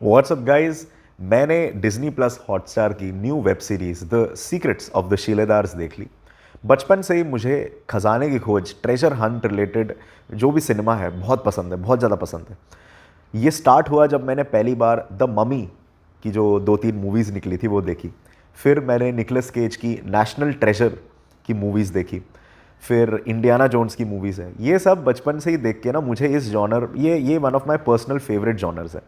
WhatsApp guys, मैंने Disney plus Hotstar की new web series the secrets of the Shiledars देख ली। बचपन से ही मुझे खजाने की खोज, ट्रेजर हंट रिलेटेड जो भी सिनेमा है बहुत पसंद है, बहुत ज़्यादा पसंद है। ये स्टार्ट हुआ जब मैंने पहली बार द ममी की जो 2-3 मूवीज़ निकली थी वो देखी। फिर मैंने निकोलस केज की नेशनल ट्रेजर की मूवीज़ देखी। फिर इंडियाना जोन्स की मूवीज़ है। ये सब बचपन से ही देख के ना मुझे इस जॉनर, ये one of my personal favourite genres है।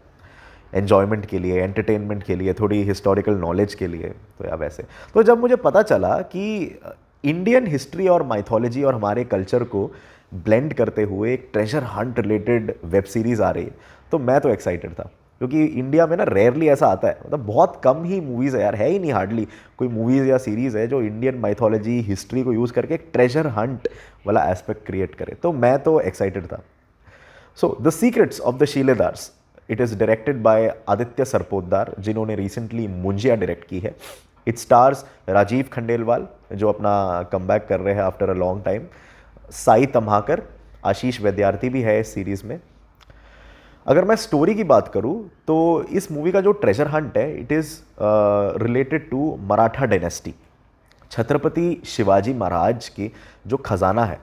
एन्जॉयमेंट के लिए, एंटरटेनमेंट के लिए, थोड़ी हिस्टोरिकल नॉलेज के लिए, तो या वैसे। तो जब मुझे पता चला कि इंडियन हिस्ट्री और माइथोलॉजी और हमारे कल्चर को ब्लेंड करते हुए एक treasure hunt related web series आ रही है, तो मैं तो एक्साइटेड था। क्योंकि इंडिया में ना रेयरली ऐसा आता है, मतलब बहुत कम ही मूवीज़ है यार, है ही नहीं हार्डली कोई मूवीज़ या सीरीज़ है जो इंडियन माइथोलॉजी हिस्ट्री को यूज़ करके एक ट्रेजर हंट वाला एस्पेक्ट क्रिएट करे। तो मैं तो एक्साइटेड था। So the secrets of the Shiledars, it is directed by Aditya Sarpotdar, जिन्होंने रिसेंटली मुंजिया डायरेक्ट की है। इट स्टार्स राजीव खंडेलवाल, जो अपना कमबैक कर रहे हैं after a long time. Sai Tamhankar, Ashish Vidyarthi भी है इस सीरीज़ में। अगर मैं स्टोरी की बात करूं तो इस मूवी का जो ट्रेजर हंट है, it is related to Maratha dynasty. Chhatrapati Shivaji Maharaj की जो खजाना है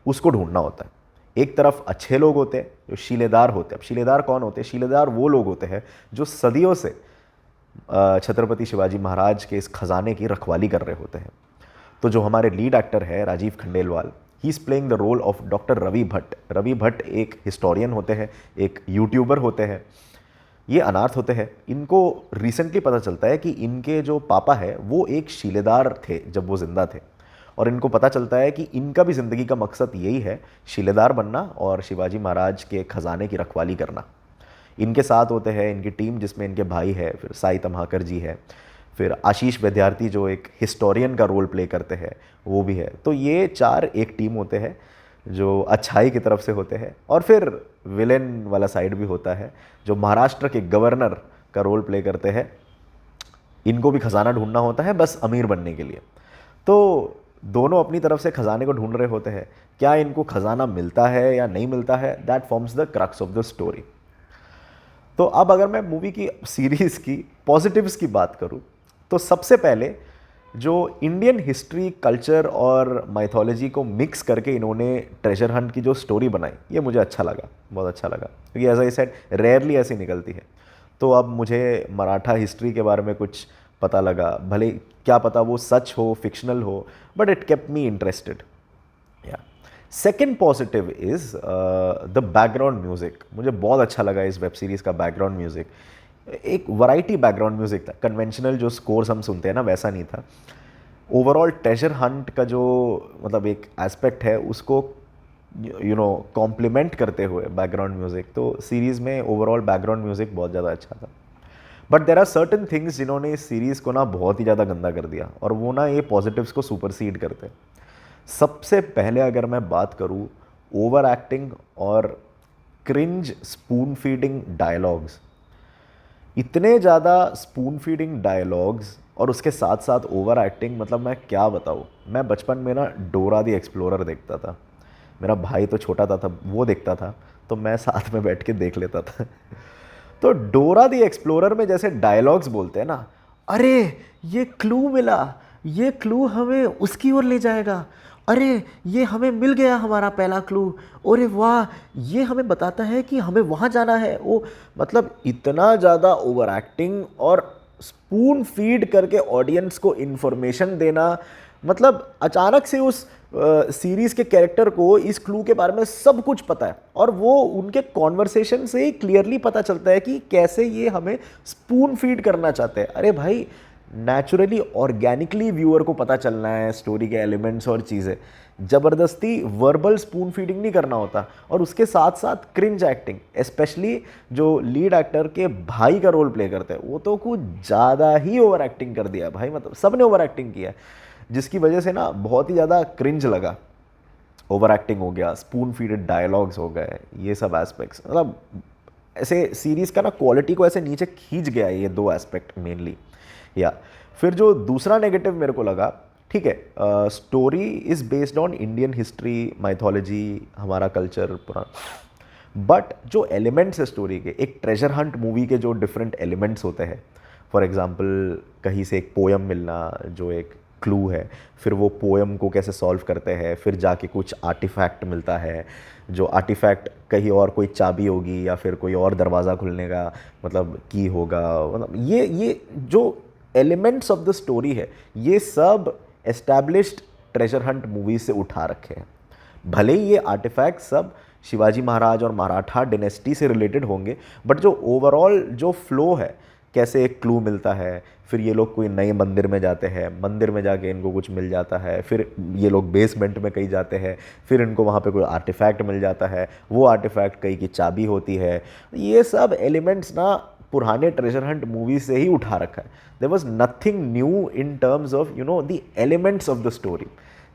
उसको ढूंढना होता है। एक तरफ अच्छे लोग होते हैं जो शीलेदार होते हैं। अब शीलेदार कौन होते हैं? शीलेदार वो लोग होते हैं जो सदियों से छत्रपति शिवाजी महाराज के इस खजाने की रखवाली कर रहे होते हैं। तो जो हमारे लीड एक्टर है Rajeev Khandelwal, he is playing the role of doctor Ravi Bhatt. Ravi Bhatt एक हिस्टोरियन होते हैं, एक यूट्यूबर होते हैं। ये अनाथ होते हैं। इनको रिसेंटली पता चलता है कि इनके जो पापा है वो एक शीलेदार थे जब वो ज़िंदा थे, और इनको पता चलता है कि इनका भी ज़िंदगी का मकसद यही है, शीलेदार बनना और शिवाजी महाराज के खजाने की रखवाली करना। इनके साथ होते हैं इनकी टीम, जिसमें इनके भाई है, फिर साई तम्हाकर जी है, फिर आशीष विद्यार्थी जो एक हिस्टोरियन का रोल प्ले करते हैं वो भी है। तो ये चार एक टीम होते हैं जो अच्छाई की तरफ से होते हैं, और फिर विलेन वाला साइड भी होता है जो महाराष्ट्र के गवर्नर का रोल प्ले करते हैं। इनको भी खजाना ढूंढना होता है बस अमीर बनने के लिए। तो दोनों अपनी तरफ से खजाने को ढूंढ रहे होते हैं। क्या इनको खजाना मिलता है या नहीं मिलता है, that forms the crux of the story. तो अब अगर मैं मूवी की सीरीज़ की पॉजिटिव्स की बात करूं, तो सबसे पहले जो इंडियन हिस्ट्री, कल्चर और माइथोलॉजी को मिक्स करके इन्होंने ट्रेजर हंट की जो स्टोरी बनाई, ये मुझे अच्छा लगा, बहुत अच्छा लगा। क्योंकि एज आई सेड, रेयरली ऐसी निकलती है। तो अब मुझे मराठा हिस्ट्री के बारे में कुछ पता लगा, भले क्या पता वो सच हो, फिक्शनल हो, but it kept me interested. या second positive is the background music. मुझे बहुत अच्छा लगा इस वेब सीरीज़ का बैकग्राउंड म्यूज़िक। एक वैरायटी बैकग्राउंड म्यूज़िक था, कन्वेंशनल जो स्कोर्स हम सुनते हैं ना वैसा नहीं था। ओवरऑल ट्रेजर हंट का जो मतलब एक एस्पेक्ट है उसको कॉम्प्लीमेंट करते हुए बैकग्राउंड म्यूज़िक, तो सीरीज़ में ओवरऑल बैकग्राउंड म्यूज़िक बहुत ज़्यादा अच्छा था। But there are certain things जिन्होंने इस सीरीज़ को ना बहुत ही ज़्यादा गंदा कर दिया, और वो ना ये पॉजिटिव्स को सुपरसीड करते हैं। सबसे पहले अगर मैं बात करूँ, ओवर एक्टिंग और क्रिंज स्पून फीडिंग डायलॉग्स। इतने ज़्यादा स्पून फीडिंग डायलॉग्स और उसके साथ साथ ओवर एक्टिंग, मतलब मैं क्या बताऊँ। मैं बचपन में ना डोरा दी एक्सप्लोरर देखता था। मेरा भाई तो छोटा था तब, वो देखता था, तो मैं साथ में बैठ के देख लेता था। तो डोरा दी एक्सप्लोरर में जैसे डायलॉग्स बोलते हैं ना, अरे ये क्लू मिला, ये क्लू हमें उसकी ओर ले जाएगा, अरे ये हमें मिल गया हमारा पहला क्लू, अरे वाह ये हमें बताता है कि हमें वहाँ जाना है। वो मतलब इतना ज़्यादा ओवर एक्टिंग और स्पून फीड करके ऑडियंस को इन्फॉर्मेशन देना। मतलब अचानक से उस सीरीज़ के कैरेक्टर को इस क्लू के बारे में सब कुछ पता है, और वो उनके कॉन्वर्सेशन से ही क्लियरली पता चलता है कि कैसे ये हमें स्पून फीड करना चाहते हैं। अरे भाई, नेचुरली ऑर्गेनिकली व्यूअर को पता चलना है स्टोरी के एलिमेंट्स और चीज़ें, ज़बरदस्ती वर्बल स्पून फीडिंग नहीं करना होता। और उसके साथ साथ क्रिंज एक्टिंग, स्पेशली जो लीड एक्टर के भाई का रोल प्ले करते हैं, वो तो कुछ ज़्यादा ही ओवर एक्टिंग कर दिया भाई। मतलब सब ने ओवर एक्टिंग किया है, जिसकी वजह से ना बहुत ही ज़्यादा क्रिंज लगा। ओवर एक्टिंग हो गया, स्पून फीडेड डायलॉग्स हो गए, ये सब एस्पेक्ट्स, मतलब ऐसे सीरीज़ का ना क्वालिटी को ऐसे नीचे खींच गया है ये दो एस्पेक्ट मेनली। या फिर जो दूसरा नेगेटिव मेरे को लगा, ठीक है, story is based on Indian history, mythology, हमारा कल्चर पुराना, बट जो एलिमेंट्स है स्टोरी के, एक ट्रेजर हंट मूवी के जो डिफरेंट एलिमेंट्स होते हैं, फॉर एग्जांपल कहीं से एक पोएम मिलना जो एक क्लू है, फिर वो पोएम को कैसे सॉल्व करते हैं, फिर जाके कुछ आर्टिफैक्ट मिलता है, जो आर्टिफैक्ट कहीं और कोई चाबी होगी या फिर कोई और दरवाज़ा खुलने का मतलब की होगा, मतलब ये जो एलिमेंट्स ऑफ द स्टोरी है ये सब एस्टैब्लिश्ड ट्रेजर हंट मूवी से उठा रखे हैं। भले ही ये आर्टिफैक्ट सब शिवाजी महाराज और मराठा डिनेस्टी से रिलेटेड होंगे, बट जो ओवरऑल जो फ्लो है, कैसे एक क्लू मिलता है, फिर ये लोग कोई नए मंदिर में जाते हैं, मंदिर में जाके इनको कुछ मिल जाता है, फिर ये लोग बेसमेंट में कहीं जाते हैं, फिर इनको वहाँ पे कोई आर्टिफैक्ट मिल जाता है, वो आर्टिफैक्ट कहीं की चाबी होती है, ये सब एलिमेंट्स ना पुराने ट्रेजर हंट मूवी से ही उठा रखा है। There was nothing new in terms of the elements of the story,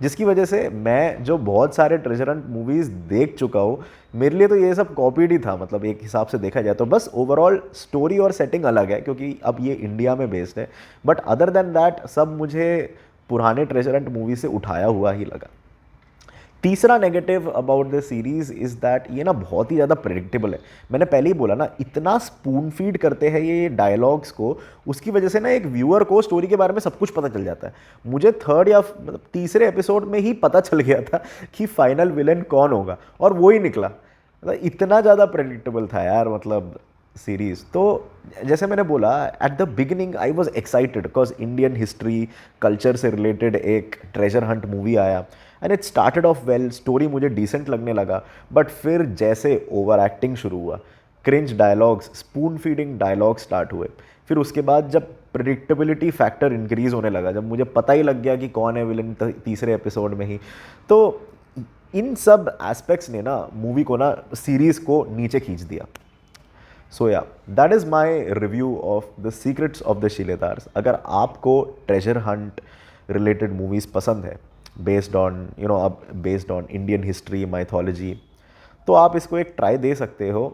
जिसकी वजह से मैं जो बहुत सारे ट्रेजर हंट मूवीज़ देख चुका हूँ, मेरे लिए तो ये सब कॉपीड ही था, मतलब एक हिसाब से देखा जाए तो। बस ओवरऑल स्टोरी और सेटिंग अलग है क्योंकि अब ये इंडिया में बेस्ड है, बट अदर देन दैट सब मुझे पुराने ट्रेजर हंट मूवी से उठाया हुआ ही लगा। तीसरा negative about the series is that ये ना बहुत ही ज़्यादा प्रेडिक्टेबल है। मैंने पहले ही बोला ना, इतना स्पून फीड करते हैं ये डायलॉग्स को, उसकी वजह से ना एक व्यूअर को स्टोरी के बारे में सब कुछ पता चल जाता है। मुझे थर्ड या मतलब तीसरे एपिसोड में ही पता चल गया था कि फाइनल विलन कौन होगा, और वो ही निकला। मतलब इतना ज़्यादा प्रेडिक्टेबल था यार, मतलब सीरीज़। तो जैसे मैंने बोला at the beginning I was excited because Indian history culture से रिलेटेड एक ट्रेजर हंट मूवी आया and it started off well, story मुझे डिसेंट लगने लगा। बट फिर जैसे ओवर एक्टिंग शुरू हुआ, cringe dialogues, spoon feeding dialogue start हुए, फिर उसके बाद जब प्रिडिक्टेबिलिटी फैक्टर इंक्रीज होने लगा, जब मुझे पता ही लग गया कि कौन है विलन तीसरे एपिसोड में ही, तो इन सब एस्पेक्ट्स ने ना मूवी को ना सीरीज़ को नीचे खींच दिया। सो या that is my review of the secrets of the Shiledars. अगर आपको ट्रेजर हंट रिलेटेड मूवीज़ पसंद है बेस्ड ऑन अब based on Indian history mythology, तो आप इसको एक ट्राई दे सकते हो।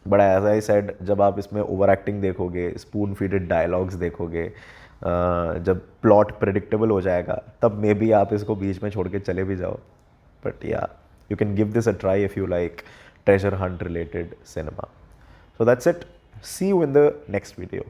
बट एज आई सेड, जब आप इसमें ओवर एक्टिंग देखोगे, स्पून फीडेड डायलॉग्स देखोगे, जब प्लॉट प्रेडिक्टेबल हो जाएगा, तब मे बी आप इसको बीच में छोड़ के चले भी जाओ। बट या you can give this a try if you like treasure hunt related cinema. So that's it. See you in the next video.